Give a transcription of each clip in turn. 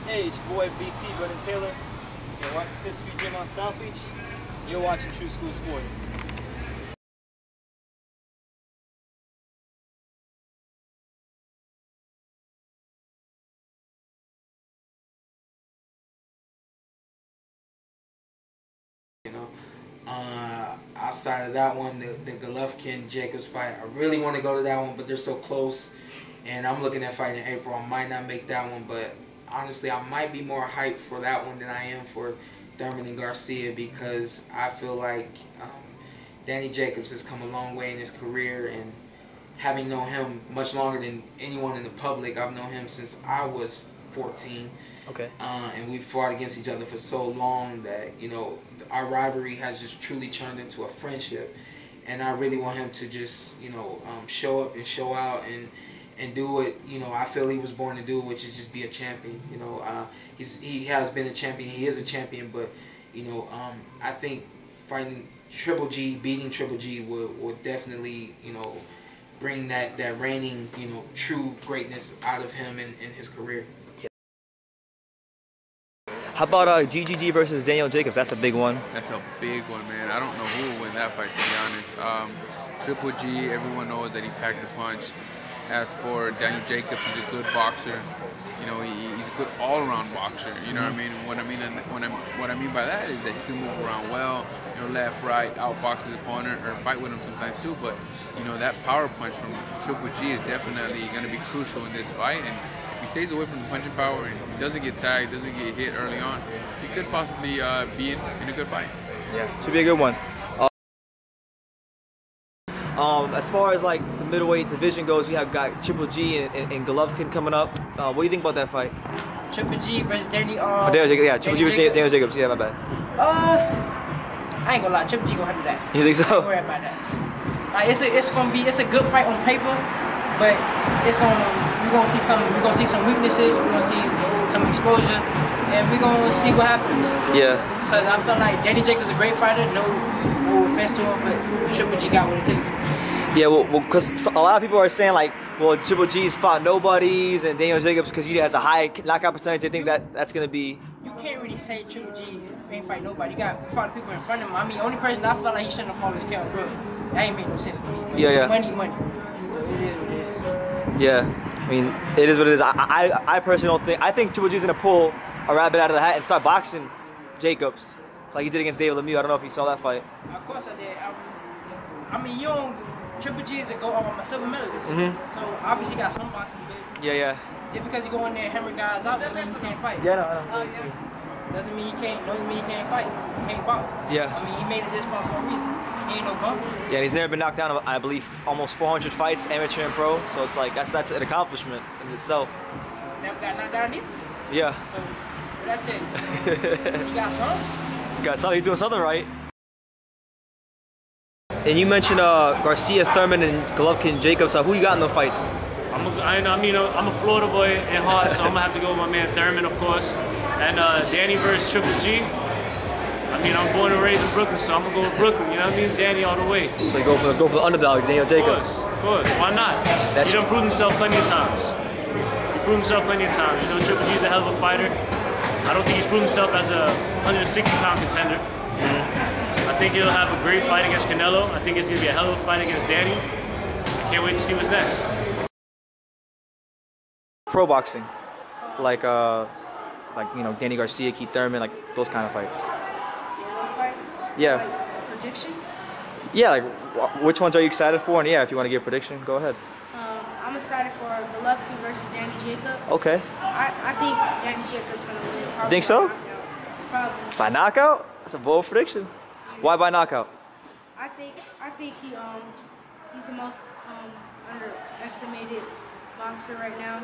Hey, it's your boy BT, Brendan Taylor. You're watching 5th Street Gym on South Beach. You're watching True School Sports. You know, outside of that one, the Golovkin Jacobs fight, I really want to go to that one, but they're so close. And I'm looking at fighting in April. I might not make that one, but honestly, I might be more hyped for that one than I am for Thurman and Garcia, because I feel like Gennady Jacobs has come a long way in his career, and having known him much longer than anyone in the public, I've known him since I was 14. Okay. And we've fought against each other for so long that, you know, our rivalry has just truly turned into a friendship. And I really want him to just, you know, show up and show out and do what, you know, I feel he was born to do, which is just be a champion. You know, he has been a champion. He is a champion, but, you know, I think fighting Triple G, beating Triple G will definitely, you know, bring that reigning, you know, true greatness out of him in his career. How about GGG versus Gennady Jacobs? That's a big one. That's a big one, man. I don't know who will win that fight, to be honest. Triple G, everyone knows that he packs a punch. As for Gennady Jacobs, he's a good boxer. You know, he's a good all-around boxer. You know what I mean? What I mean by that is that he can move around well. You know, left, right, outbox his opponent, or fight with him sometimes too. But you know, that power punch from Triple G is definitely going to be crucial in this fight. And if he stays away from the punching power and he doesn't get tagged, doesn't get hit early on, he could possibly be in a good fight. Yeah, should be a good one. As far as like the middleweight division goes, you have got Triple G and Golovkin coming up. What do you think about that fight? Triple G versus Gennady. Yeah, Triple G versus Gennady Jacobs. Yeah, my bad. I ain't gonna lie, Triple G gonna handle that. You think so? I ain't worried about that. Like it's a good fight on paper, but we're gonna see some weaknesses, we're gonna see some exposure, and we're gonna see what happens. Yeah. Because I feel like Gennady Jacobs is a great fighter, no offense to him, but Triple G got what it takes. Yeah, well, because a lot of people are saying like, well, Triple G's fought nobodies, and Gennady Jacobs, because he has a high knockout percentage, they think that's gonna be. You can't really say Triple G ain't fight nobody. He fought people in front of him. I mean, only person I felt like he shouldn't have fought was Kell Brook. That ain't made no sense to me. Yeah. Money. So it is what it is. Yeah, I mean, it is what it is. I personally don't think. I think Triple G's gonna pull a rabbit out of the hat and start boxing Jacobs, like he did against David Lemieux. I don't know if you saw that fight. Of course I did. I mean, you don't. Triple G is a silver medalist, so obviously got some boxing ability. Yeah. Just because you go in there and hammer guys out doesn't mean you can't fight. Yeah, no. Doesn't mean he can't fight. He can't box. Yeah. I mean, he made it this far for a reason. He ain't no bum. Yeah, he's never been knocked down. I believe almost 400 fights, amateur and pro. So it's like that's an accomplishment in itself. Never got knocked down either. Yeah. So what that tell you? He got something. He got something. He's doing something right. And you mentioned Garcia, Thurman, and Golovkin, Jacobs. Who you got in the fights? I'm a Florida boy at heart, so I'm gonna have to go with my man Thurman, of course, and Danny versus Triple G. I mean, I'm born and raised in Brooklyn, so I'm gonna go with Brooklyn. You know what I mean? Danny all the way. So you go for the underdog, Gennady Jacobs. Of course. Why not? He done proved himself plenty of times. He proved himself plenty of times. You know, Triple G's a hell of a fighter. I don't think he's proved himself as a 160-pound contender. I think he'll have a great fight against Canelo. I think it's gonna be a hell of a fight against Danny. I can't wait to see what's next. Pro boxing, like you know, Gennady Garcia, Keith Thurman, like those kind of fights. Those fights? Yeah. Like prediction? Yeah, like which ones are you excited for? And yeah, if you want to give a prediction, go ahead. I'm excited for Golovkin versus Gennady Jacobs. Okay. I think Gennady Jacobs gonna win. You think so? Probably. By knockout? That's a bold prediction. Why by knockout? I think he's the most underestimated boxer right now.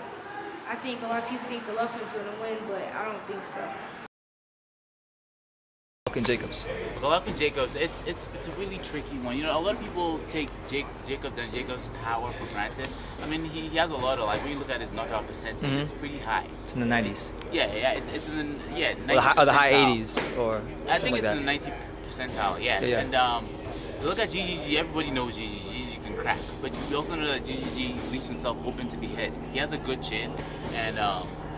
I think a lot of people think Golovkin's gonna win, but I don't think so. Golovkin Jacobs. Golovkin Jacobs, it's a really tricky one. You know, a lot of people take Jacobs' power for granted. I mean, he has a lot of, like, when you look at his knockout percentage, it's pretty high. It's in the 90s. It's in the 90 or the high 80s, or I think like it's that. in the 90 percentile. Yes. Yeah. And look at GGG. Everybody knows GGG can crack, but you also know that GGG leaves himself open to be hit. He has a good chin, and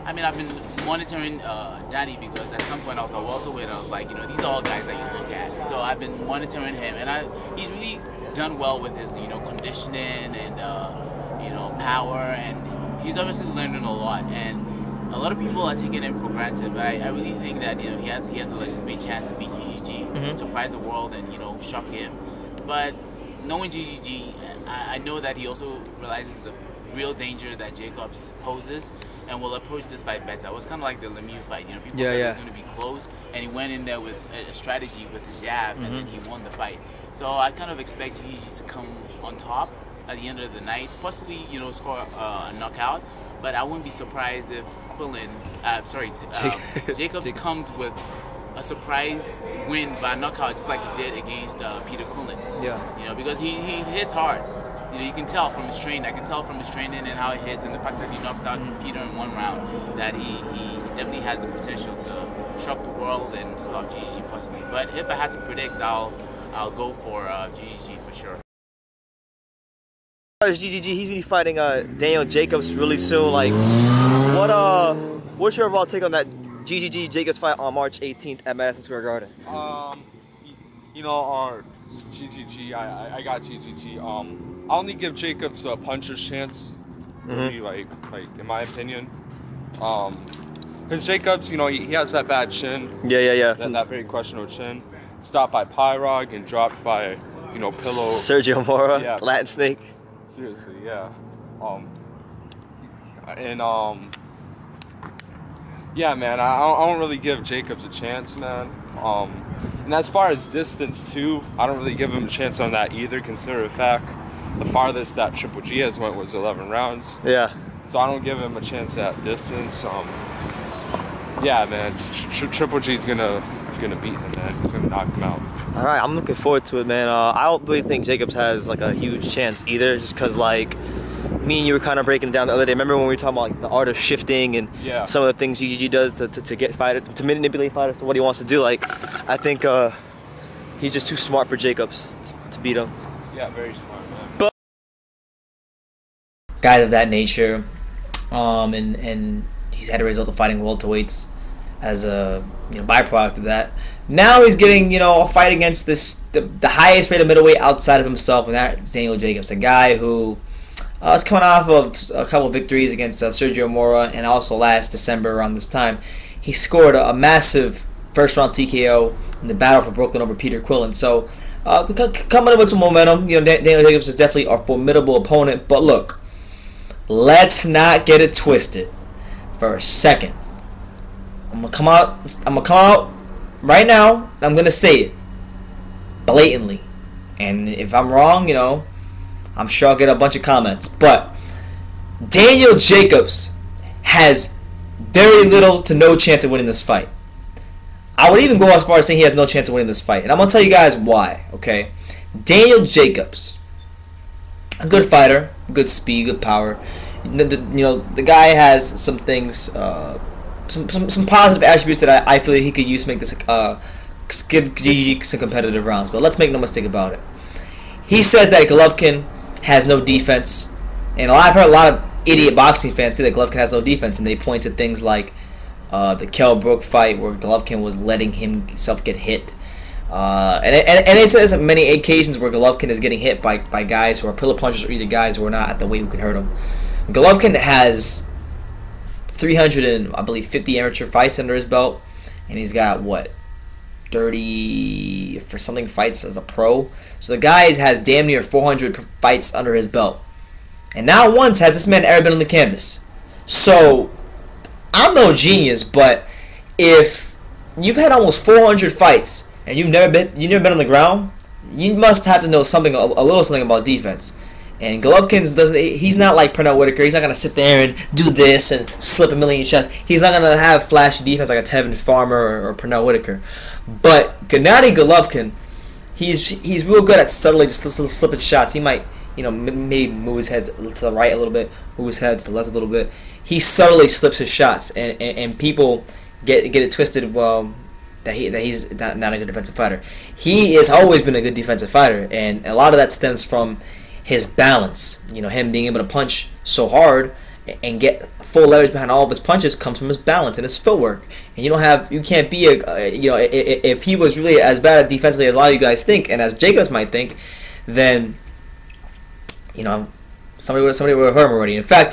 I mean, I've been monitoring Danny because at some point I was a welterweight. I was like, you know, these are all guys that you look at. So I've been monitoring him, and he's really done well with his, you know, conditioning and you know, power, and he's obviously learning a lot. And a lot of people are taking him for granted, but I really think that, you know, he has a legitimate chance to beat GGG, surprise the world, and, you know, shock him. But knowing GGG, I know that he also realizes the real danger that Jacobs poses and will approach this fight better. It was kind of like the Lemieux fight. You know, people thought it was going to be close, and he went in there with a strategy with his jab, and then he won the fight. So I kind of expect GGG to come on top at the end of the night, possibly, you know, score a knockout. But I wouldn't be surprised if Jacobs comes with a surprise win by knockout, just like he did against Peter Quillen. Yeah. You know, because he hits hard. You know, you can tell from his training. I can tell from his training and how he hits, and the fact that he knocked out Peter in one round, that he definitely has the potential to shock the world and stop GGG possibly. But if I had to predict, I'll go for GGG for sure. As GGG, he's gonna be fighting Daniel Jacobs really soon. Like, what's your overall take on that GGG Jacobs fight on March 18th at Madison Square Garden? You know, GGG, I got GGG. I only give Jacobs a puncher's chance, really, like in my opinion. Because Jacobs, you know, he has that bad chin. Yeah. That very questionable chin. Stopped by Pyrog and dropped by, you know, Pillow. Sergio Mora, Latin Snake. Seriously, yeah. Yeah, man, I don't really give Jacobs a chance, man. And as far as distance, too, I don't really give him a chance on that either, consider the fact the farthest that Triple G has went was 11 rounds. Yeah. So I don't give him a chance at distance. Yeah, man, Triple G's gonna beat him, man. He's gonna knock him out. All right, I'm looking forward to it, man. I don't really think Jacobs has like a huge chance either, just because like me and you were kind of breaking it down the other day. Remember when we were talking about like the art of shifting and some of the things GGG does to get fighters, to manipulate fighters to what he wants to do? Like, I think he's just too smart for Jacobs to beat him. Yeah, very smart, man. But guys of that nature, and he's had a result of fighting welterweights as a byproduct of that. Now he's getting a fight against the highest rated middleweight outside of himself, and that's Daniel Jacobs, a guy who is coming off of a couple of victories against Sergio Mora, and also last December around this time he scored a massive first round TKO in the battle for Brooklyn over Peter Quillen. So coming in with some momentum. Daniel Jacobs is definitely a formidable opponent, but look, let's not get it twisted for a second. I'm gonna come out right now. I'm gonna say it blatantly, and if I'm wrong, I'm sure I'll get a bunch of comments. But Daniel Jacobs has very little to no chance of winning this fight. I would even go as far as saying he has no chance of winning this fight, and I'm gonna tell you guys why. Okay, Daniel Jacobs, a good fighter, good speed, good power. The guy has some things. Some positive attributes that I feel he could use to make this give GGG some competitive rounds. But let's make no mistake about it. He says that Golovkin has no defense, and I've heard a lot of idiot boxing fans say that Golovkin has no defense, and they point to things like the Kell Brook fight where Golovkin was letting himself get hit, and it says on many occasions where Golovkin is getting hit by guys who are pillar punchers or either guys who are not at the weight who can hurt him. Golovkin has 350 amateur fights under his belt, and he's got 30 for something fights as a pro. So the guy has damn near 400 fights under his belt, and not once has this man ever been on the canvas. So I'm no genius, but if you've had almost 400 fights and you've never been on the ground, you must have to know something, a little something about defense. And Golovkin he's not like Pernell Whitaker. He's not going to sit there and do this and slip a million shots. He's not going to have flashy defense like a Tevin Farmer or Pernell Whitaker. But Gennady Golovkin, he's real good at subtly just slipping shots. He might, maybe move his head to the right a little bit, move his head to the left a little bit. He subtly slips his shots, and people get it twisted, that he's not a good defensive fighter. He has always been a good defensive fighter, and a lot of that stems from his balance, him being able to punch so hard and get full leverage behind all of his punches comes from his balance and his footwork. And you can't be if he was really as bad defensively as a lot of you guys think, and as Jacobs might think, then somebody would have hurt him already. In fact,